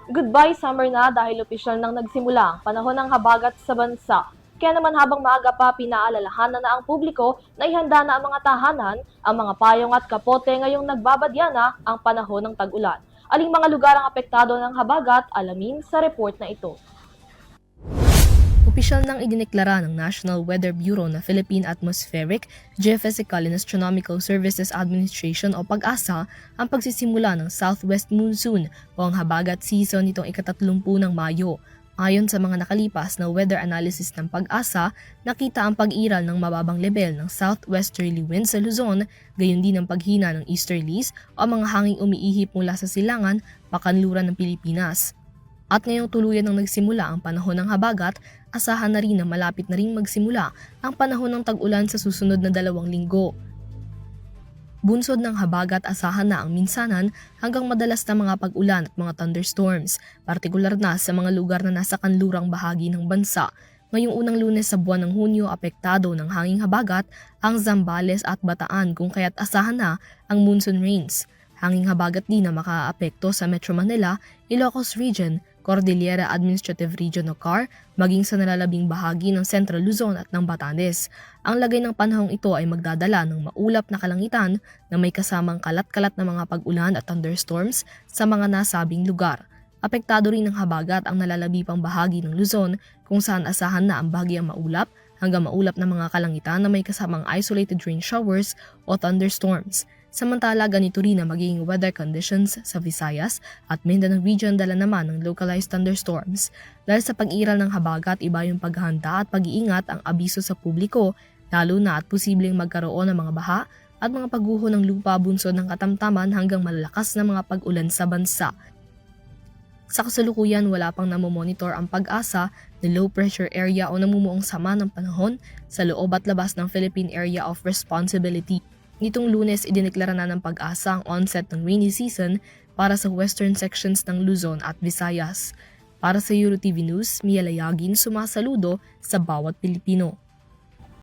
Goodbye summer na dahil opisyal nang nagsimula ang panahon ng habagat sa bansa. Kaya naman habang maaga pa pinaalalahanan na ang publiko na ihanda na ang mga tahanan, ang mga payong at kapote ngayong nagbabadya na ang panahon ng tag-ulan. Aling mga lugar ang apektado ng habagat, alamin sa report na ito. Opisyal nang idineklara ng National Weather Bureau na Philippine Atmospheric, Geophysical and Astronomical Services Administration o PAGASA ang pagsisimula ng Southwest Monsoon o ang habagat season nitong ika-30 ng Mayo. Ayon sa mga nakalipas na weather analysis ng PAGASA, nakita ang pag-iral ng mababang level ng southwesterly winds sa Luzon, gayon din ang paghina ng easterlies o mga hanging umiihip mula sa silangan, pakanluran ng Pilipinas. At ngayong tuluyan nang nagsimula ang panahon ng habagat, asahan na rin na malapit na rin magsimula ang panahon ng tag-ulan sa susunod na 2 linggo. Bunsod ng habagat, asahan na ang minsanan hanggang madalas na mga pag-ulan at mga thunderstorms, partikular na sa mga lugar na nasa kanlurang bahagi ng bansa. Ngayong unang Lunes sa buwan ng Hunyo, apektado ng hanging habagat ang Zambales at Bataan kung kaya't asahan na ang monsoon rains. Hanging habagat din na makaapekto sa Metro Manila, Ilocos Region, Cordillera Administrative Region o CAR, maging sa nalalabing bahagi ng Central Luzon at ng Batanes. Ang lagay ng panahong ito ay magdadala ng maulap na kalangitan na may kasamang kalat-kalat na mga pag-ulan at thunderstorms sa mga nasabing lugar. Apektado rin ng habagat ang nalalabi pang bahagi ng Luzon kung saan asahan na ang bahagyang maulap hanggang maulap na mga kalangitan na may kasamang isolated rain showers o thunderstorms. Samantala, ganito rin ang magiging weather conditions sa Visayas at Mindanao Region dala naman ng localized thunderstorms. Dahil sa pag-iral ng habagat, iba yung paghahanda at pag-iingat ang abiso sa publiko, lalo na at posibleng magkaroon ng mga baha at mga pagguho ng lupa bunsod ng katamtaman hanggang malalakas na mga pag-ulan sa bansa. Sa kasalukuyan, wala pang namomonitor ang PAGASA na low pressure area o namumuong sama ng panahon sa loob at labas ng Philippine Area of Responsibility. Nitong Lunes, idineklara na ng PAGASA ang onset ng rainy season para sa western sections ng Luzon at Visayas. Para sa EuroTV News, Mia Layagin, sumasaludo sa bawat Pilipino.